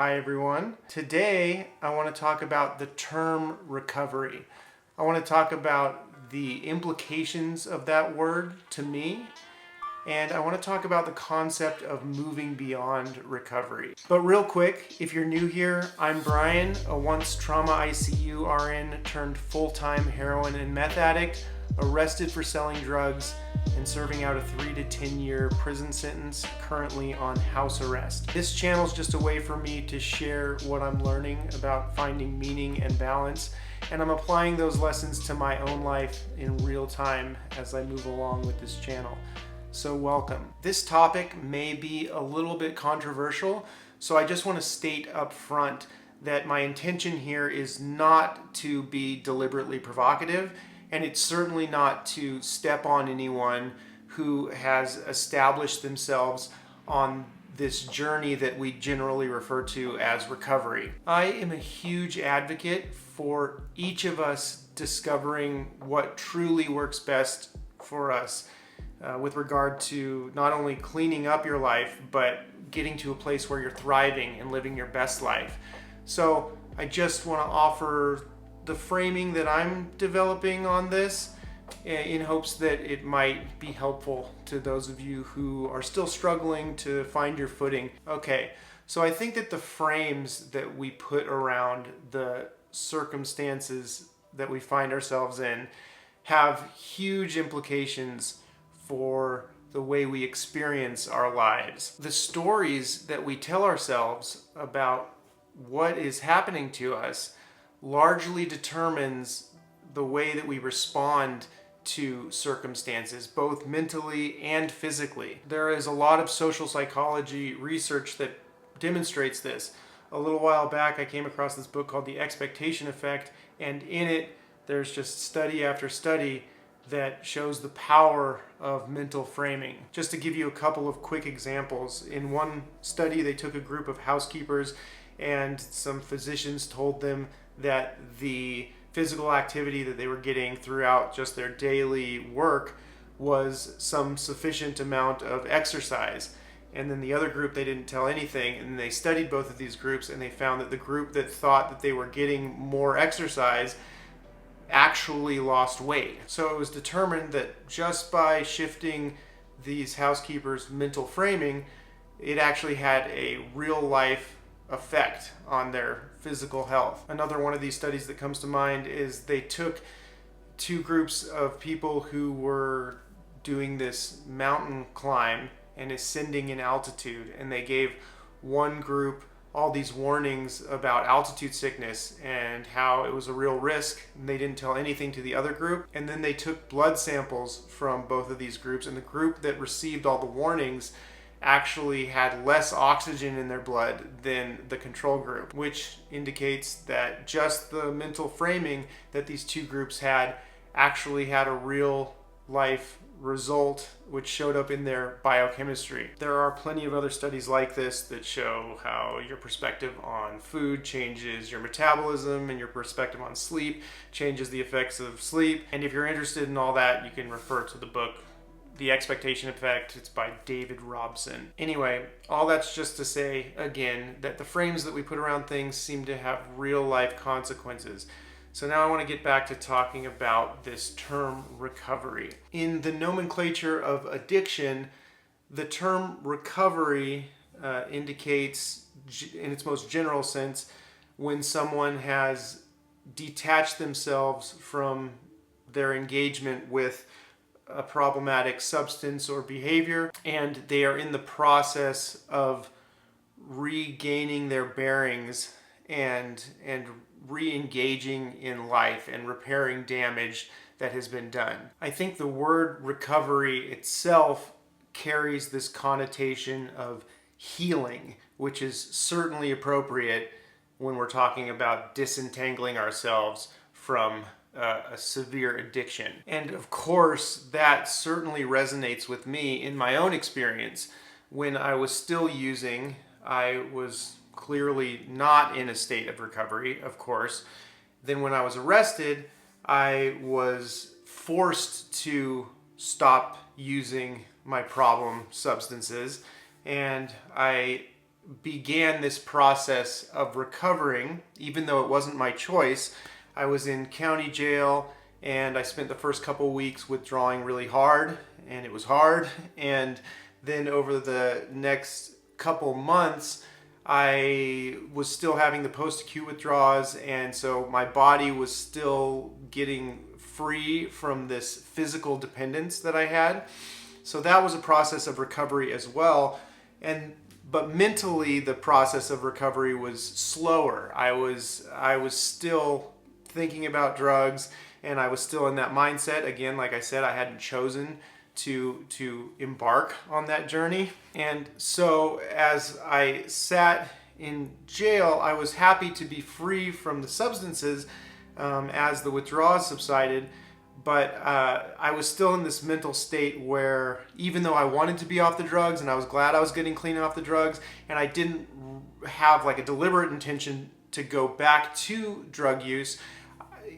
Hi everyone. Today I want to talk about the term recovery. I want to talk about the implications of that word to me, and I want to talk about the concept of moving beyond recovery. But real quick, if you're new here, I'm Brian, a once trauma ICU RN turned full-time heroin and meth addict, arrested for selling drugs and serving out a 3 to 10 year prison sentence, currently on house arrest. This channel is just a way for me to share what I'm learning about finding meaning and balance, and I'm applying those lessons to my own life in real time as I move along with this channel. So welcome. This topic may be a little bit controversial, so I just want to state up front that my intention here is not to be deliberately provocative, and it's certainly not to step on anyone who has established themselves on this journey that we generally refer to as recovery. I am a huge advocate for each of us discovering what truly works best for us with regard to not only cleaning up your life, but getting to a place where you're thriving and living your best life. So I just want to offer the framing that I'm developing on this in hopes that it might be helpful to those of you who are still struggling to find your footing. Okay, so I think that the frames that we put around the circumstances that we find ourselves in have huge implications for the way we experience our lives. The stories that we tell ourselves about what is happening to us largely determines the way that we respond to circumstances, both mentally and physically. There is a lot of social psychology research that demonstrates this. A little while back, I came across this book called The Expectation Effect, and in it, there's just study after study that shows the power of mental framing. Just to give you a couple of quick examples, in one study, they took a group of housekeepers and some physicians told them that the physical activity that they were getting throughout just their daily work was some sufficient amount of exercise. And then the other group, they didn't tell anything, and they studied both of these groups, and they found that the group that thought that they were getting more exercise actually lost weight. So it was determined that just by shifting these housekeepers' mental framing, it actually had a real life effect on their physical health. Another one of these studies that comes to mind is they took two groups of people who were doing this mountain climb and ascending in altitude, and they gave one group all these warnings about altitude sickness and how it was a real risk, and they didn't tell anything to the other group. And then they took blood samples from both of these groups, and the group that received all the warnings actually had less oxygen in their blood than the control group, which indicates that just the mental framing that these two groups had actually had a real life result which showed up in their biochemistry. There are plenty of other studies like this that show how your perspective on food changes your metabolism, and your perspective on sleep changes the effects of sleep. And if you're interested in all that, you can refer to the book The Expectation Effect. It's by David Robson. Anyway, all that's just to say, again, that the frames that we put around things seem to have real life consequences. So now I want to get back to talking about this term recovery. In the nomenclature of addiction, the term recovery indicates, in its most general sense, when someone has detached themselves from their engagement with a problematic substance or behavior, and they are in the process of regaining their bearings and re-engaging in life and repairing damage that has been done. I think the word recovery itself carries this connotation of healing, which is certainly appropriate when we're talking about disentangling ourselves from a severe addiction. And of course, that certainly resonates with me in my own experience. When I was still using, I was clearly not in a state of recovery, of course. Then when I was arrested, I was forced to stop using my problem substances, and I began this process of recovering, even though it wasn't my choice. I was in county jail and I spent the first couple weeks withdrawing really hard, and it was hard. And then over the next couple months, I was still having the post-acute withdrawals, and so my body was still getting free from this physical dependence that I had. So that was a process of recovery as well. But mentally, the process of recovery was slower. I was still thinking about drugs, and I was still in that mindset. Again, like I said, I hadn't chosen to embark on that journey. And so as I sat in jail, I was happy to be free from the substances as the withdrawals subsided. But I was still in this mental state where, even though I wanted to be off the drugs and I was glad I was getting clean off the drugs, and I didn't have like a deliberate intention to go back to drug use,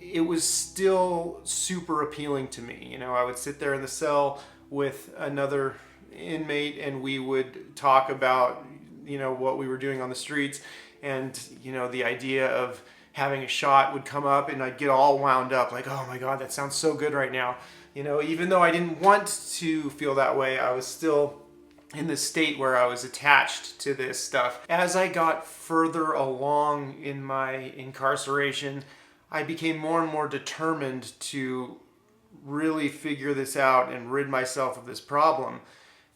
it was still super appealing to me. You know, I would sit there in the cell with another inmate and we would talk about, you know, what we were doing on the streets, and, you know, the idea of having a shot would come up and I'd get all wound up like, oh my God, that sounds so good right now. You know, even though I didn't want to feel that way, I was still in this state where I was attached to this stuff. As I got further along in my incarceration, I became more and more determined to really figure this out and rid myself of this problem.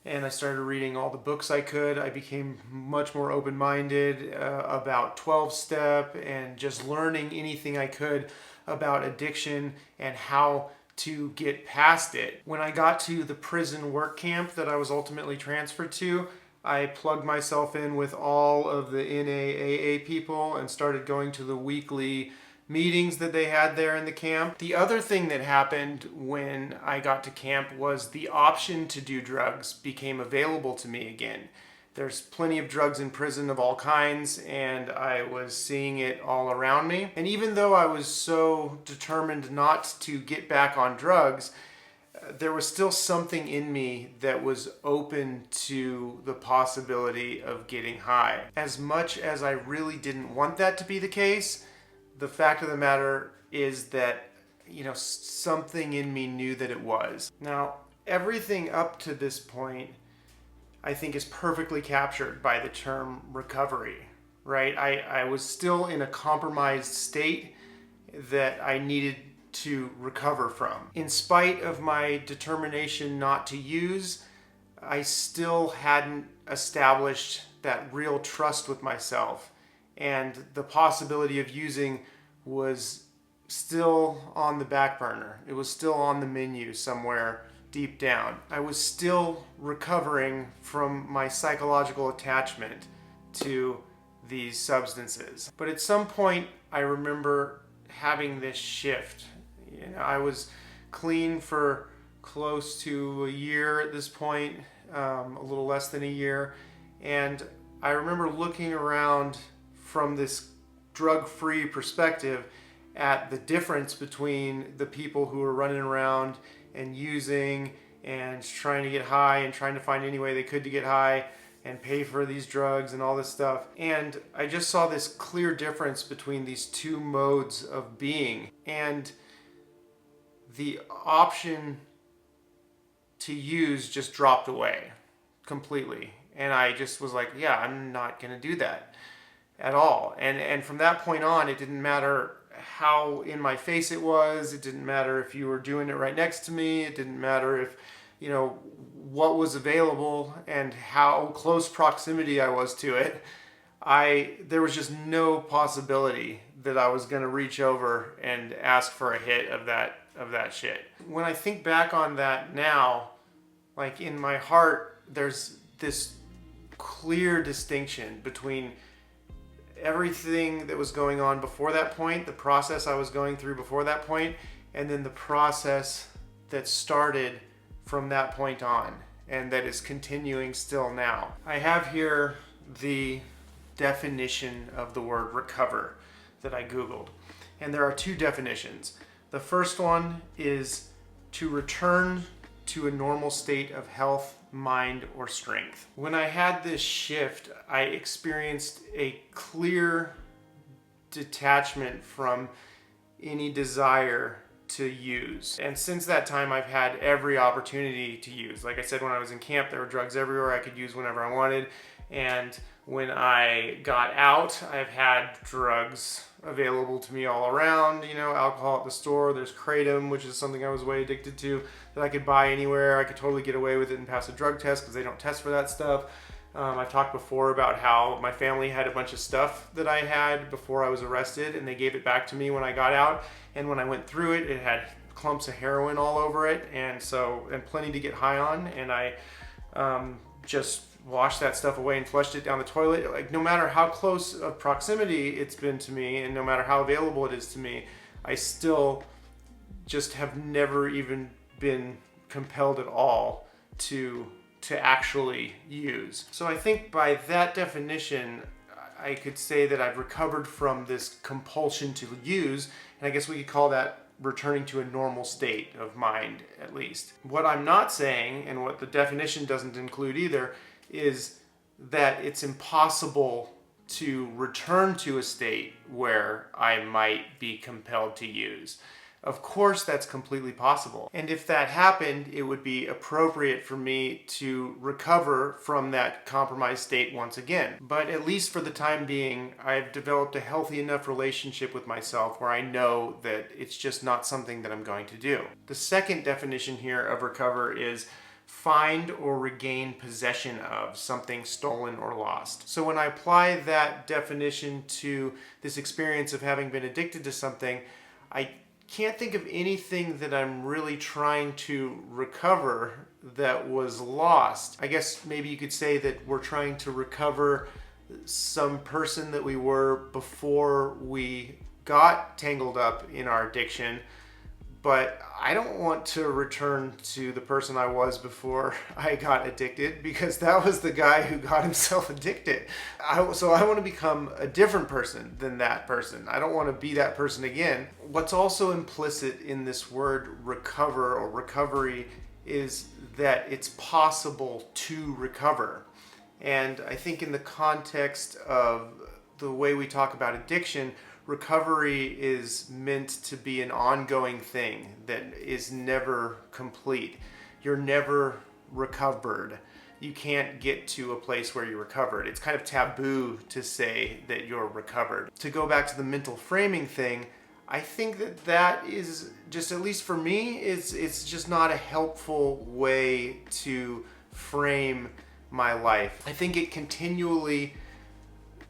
And I started reading all the books I could. I became much more open-minded about 12-step and just learning anything I could about addiction and how to get past it. When I got to the prison work camp that I was ultimately transferred to, I plugged myself in with all of the NAAA people and started going to the weekly meetings that they had there in the camp. The other thing that happened when I got to camp was the option to do drugs became available to me again. There's plenty of drugs in prison of all kinds, and I was seeing it all around me. And even though I was so determined not to get back on drugs, there was still something in me that was open to the possibility of getting high. As much as I really didn't want that to be the case, the fact of the matter is that, you know, something in me knew that it was. Now, everything up to this point, I think, is perfectly captured by the term recovery, right? I was still in a compromised state that I needed to recover from. In spite of my determination not to use, I still hadn't established that real trust with myself. And the possibility of using was still on the back burner. It was still on the menu somewhere deep down. I was still recovering from my psychological attachment to these substances. But at some point, I remember having this shift. You know, I was clean for close to a year at this point, a little less than a year. And I remember looking around from this drug-free perspective at the difference between the people who were running around and using and trying to get high and trying to find any way they could to get high and pay for these drugs and all this stuff. And I just saw this clear difference between these two modes of being. And the option to use just dropped away completely. And I just was like, yeah, I'm not going to do that at all. And from that point on, it didn't matter how in my face it was. It didn't matter if you were doing it right next to me. It didn't matter if, you know, what was available and how close proximity I was to it. There was just no possibility that I was going to reach over and ask for a hit of that shit. When I think back on that now, like in my heart, there's this clear distinction between everything that was going on before that point, the process I was going through before that point, and then the process that started from that point on and that is continuing still now. I have here the definition of the word recover that I Googled, and there are two definitions. The first one is to return to a normal state of health, mind, or strength. When I had this shift, I experienced a clear detachment from any desire to use. And since that time, I've had every opportunity to use. Like I said, when I was in camp, there were drugs everywhere I could use whenever I wanted. And when I got out, I've had drugs available to me all around, alcohol at the store. There's Kratom, which is something I was way addicted to, that I could buy anywhere. I could totally get away with it and pass a drug test because they don't test for that stuff. I've talked before about how my family had a bunch of stuff that I had before I was arrested, and they gave it back to me when I got out. And when I went through it, it had clumps of heroin all over it, and plenty to get high on. And I just washed that stuff away and flushed it down the toilet. Like, no matter how close of proximity it's been to me, and no matter how available it is to me, I still just have never even been compelled at all to actually use. So I think by that definition, I could say that I've recovered from this compulsion to use, and I guess we could call that returning to a normal state of mind, at least. What I'm not saying, and what the definition doesn't include either, is that it's impossible to return to a state where I might be compelled to use. Of course, that's completely possible. And if that happened, it would be appropriate for me to recover from that compromised state once again. But at least for the time being, I've developed a healthy enough relationship with myself where I know that it's just not something that I'm going to do. The second definition here of recover is find or regain possession of something stolen or lost. So when I apply that definition to this experience of having been addicted to something, I can't think of anything that I'm really trying to recover that was lost. I guess maybe you could say that we're trying to recover some person that we were before we got tangled up in our addiction, but I don't want to return to the person I was before I got addicted, because that was the guy who got himself addicted. So I want to become a different person than that person. I don't want to be that person again. What's also implicit in this word recover or recovery is that it's possible to recover. And I think in the context of the way we talk about addiction, recovery is meant to be an ongoing thing that is never complete. You're never recovered. You can't get to a place where you're recovered. It's kind of taboo to say that you're recovered. To go back to the mental framing thing, I think that is just, at least for me, it's just not a helpful way to frame my life. I think it continually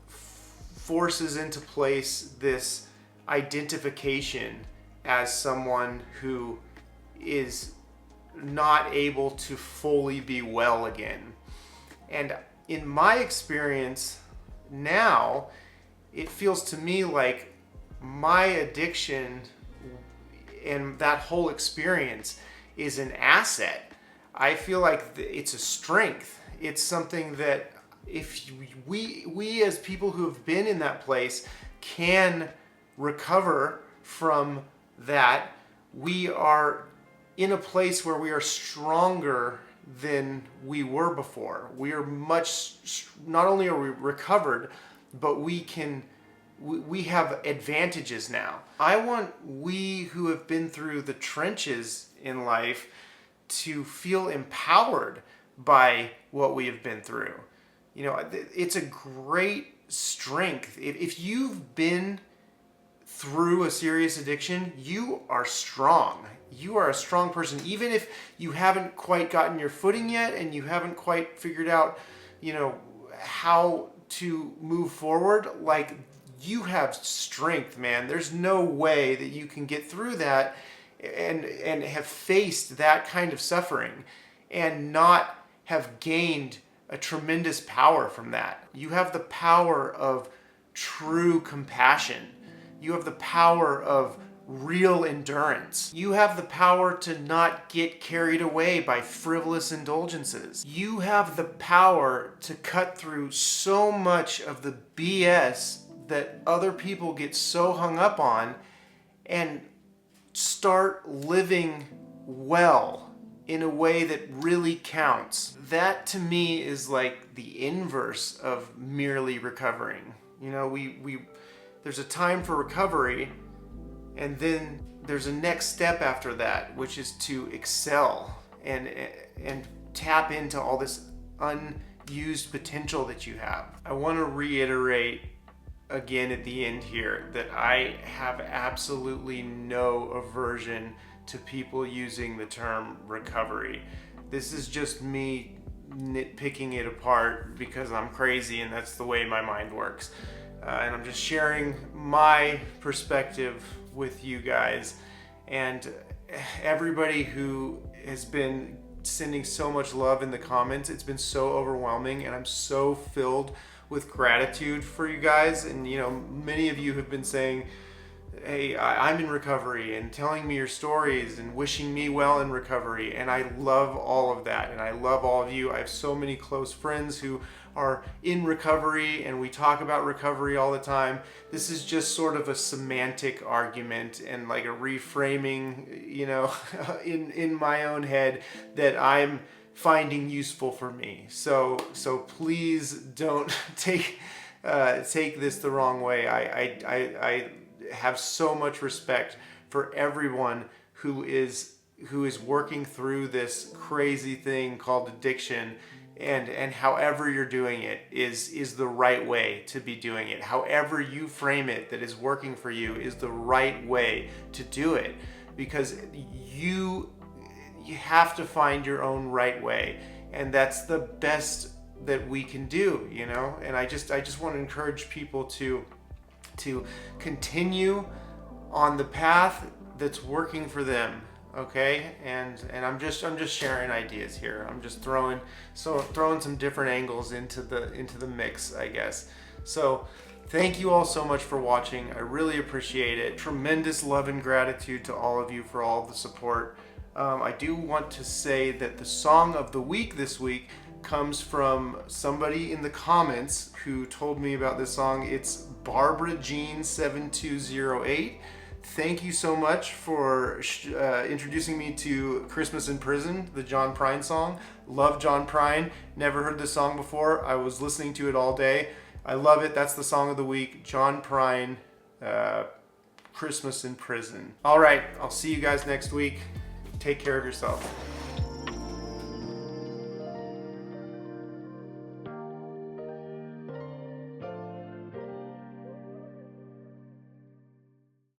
forces into place this identification as someone who is not able to fully be well again. And in my experience now, it feels to me like my addiction and that whole experience is an asset. I feel like it's a strength. It's something that if we as people who have been in that place can recover from that, we are in a place where we are stronger than we were before. We are not only are we recovered, but we have advantages now. I want we who have been through the trenches in life to feel empowered by what we have been through. It's a great strength. If you've been through a serious addiction, you are strong. You are a strong person. Even if you haven't quite gotten your footing yet and you haven't quite figured out, how to move forward, like, you have strength, man. There's no way that you can get through that and have faced that kind of suffering and not have gained a tremendous power from that. You have the power of true compassion. You have the power of real endurance. You have the power to not get carried away by frivolous indulgences. You have the power to cut through so much of the BS that other people get so hung up on and start living well in a way that really counts. That to me is like the inverse of merely recovering. You know, there's a time for recovery, and then there's a next step after that, which is to excel and tap into all this unused potential that you have. I want to reiterate again at the end here that I have absolutely no aversion to people using the term recovery. This is just me nitpicking it apart because I'm crazy and that's the way my mind works. And I'm just sharing my perspective with you guys. And everybody who has been sending so much love in the comments, it's been so overwhelming, and I'm so filled with gratitude for you guys. And you know, many of you have been saying, hey, I'm in recovery, and telling me your stories and wishing me well in recovery. And I love all of that, and I love all of you. I have so many close friends who are in recovery, and we talk about recovery all the time. This is just sort of a semantic argument and like a reframing, you know, in my own head that I'm finding useful for me. So please don't take this the wrong way. I have so much respect for everyone who is working through this crazy thing called addiction, and however you're doing it is the right way to be doing it. However you frame it that is working for you is the right way to do it, because you have to find your own right way, and that's the best that we can do, you know. And I just want to encourage people to continue on the path that's working for them, okay? And I'm just sharing ideas here. I'm just throwing some different angles into the mix, I guess. So thank you all so much for watching. I really appreciate it. Tremendous love and gratitude to all of you for all the support. I do want to say that the song of the week this week comes from somebody in the comments who told me about this song. It's Barbara Jean 7208. Thank you so much for introducing me to Christmas in Prison, the John Prine song. Love John Prine. Never heard this song before. I was listening to it all day. I love it. That's the song of the week. John Prine, Christmas in Prison. All right, I'll see you guys next week. Take care of yourself.